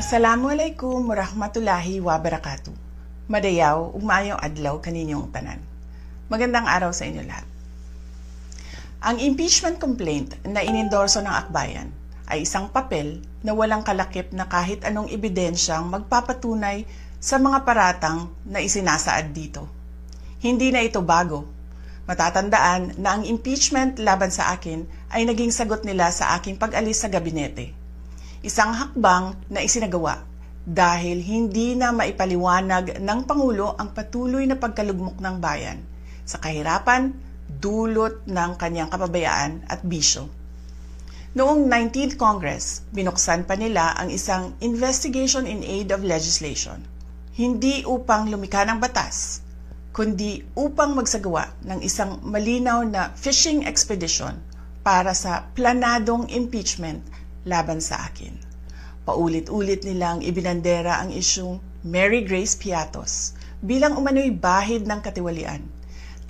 Assalamualaikum warahmatullahi wabarakatuh. Madayaw, ugmaayong adlaw kaninyong tanan. Magandang araw sa inyo lahat. Ang impeachment complaint na inendorso ng akbayan ay isang papel na walang kalakip na kahit anong ebidensyang magpapatunay sa mga paratang na isinasaad dito. Hindi na ito bago. Matatandaan na ang impeachment laban sa akin ay naging sagot nila sa aking pag-alis sa gabinete. Isang hakbang na isinagawa dahil hindi na maipaliwanag ng Pangulo ang patuloy na pagkalugmok ng bayan sa kahirapan dulot ng kanyang kapabayaan at bisyo. Noong 19th Congress, binuksan pa nila ang isang Investigation in Aid of Legislation, hindi upang lumikha ng batas, kundi upang magsagawa ng isang malinaw na fishing expedition para sa planadong impeachment laban sa akin. Paulit-ulit nilang ibinandera ang isyung Mary Grace Piatos bilang umano'y bahid ng katiwalian.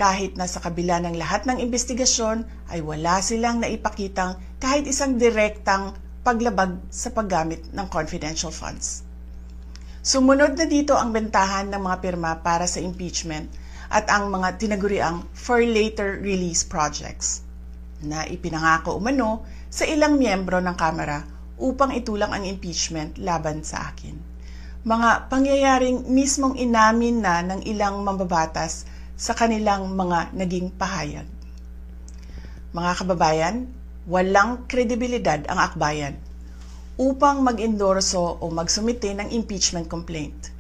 Kahit na sa kabila ng lahat ng investigasyon ay wala silang naipakitang kahit isang direktang paglabag sa paggamit ng confidential funds. Sumunod na dito ang bentahan ng mga pirma para sa impeachment at ang mga tinaguriang for later release projects na ipinangako umano sa ilang miyembro ng Kamara upang itulang ang impeachment laban sa akin. Mga pangyayaring mismong inamin na ng ilang mambabatas sa kanilang mga naging pahayag. Mga kababayan, walang kredibilidad ang akbayan upang mag-endorso o magsumite ng impeachment complaint.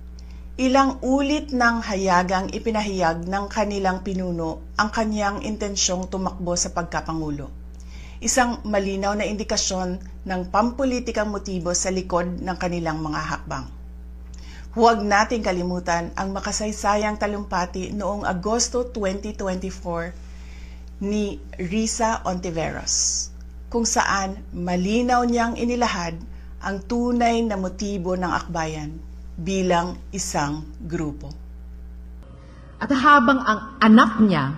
Ilang ulit ng hayagang ipinahayag ng kanilang pinuno ang kanyang intensyong tumakbo sa pagkapangulo. Isang malinaw na indikasyon ng pampulitikang motibo sa likod ng kanilang mga hakbang. Huwag nating kalimutan ang makasaysayang talumpati noong Agosto 2024 ni Risa Ontiveros, kung saan malinaw niyang inilahad ang tunay na motibo ng akbayan bilang isang grupo. At habang ang anak niya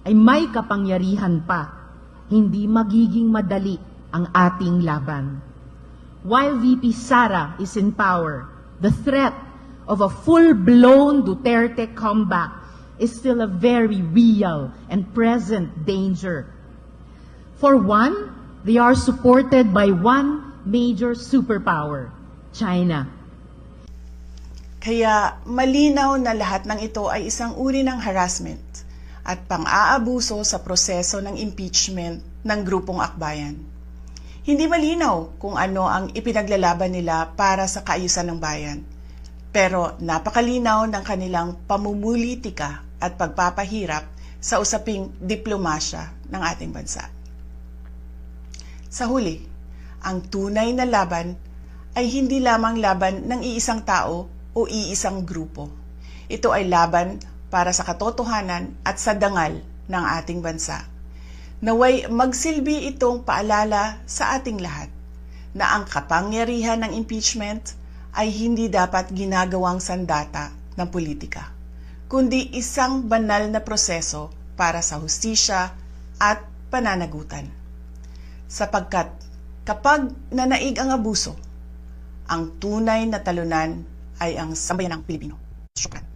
ay may kapangyarihan pa, hindi magiging madali ang ating laban. While VP Sara is in power, the threat of a full-blown Duterte comeback is still a very real and present danger. For one, they are supported by one major superpower, China. Kaya malinaw na lahat ng ito ay isang uri ng harassment at pang-aabuso sa proseso ng impeachment ng grupong akbayan. Hindi malinaw kung ano ang ipinaglalaban nila para sa kaayusan ng bayan, pero napakalinaw ng kanilang pamumulitika at pagpapahirap sa usaping diplomasya ng ating bansa. Sa huli, ang tunay na laban ay hindi lamang laban ng iisang tao o iisang grupo. Ito ay laban para sa katotohanan at sa dangal ng ating bansa. Naway magsilbi itong paalala sa ating lahat na ang kapangyarihan ng impeachment ay hindi dapat ginagawang sandata ng politika, kundi isang banal na proseso para sa hustisya at pananagutan. Sapagkat kapag nanaig ang abuso, ang tunay na talunan ay ang sambayanang Pilipino. Syukran.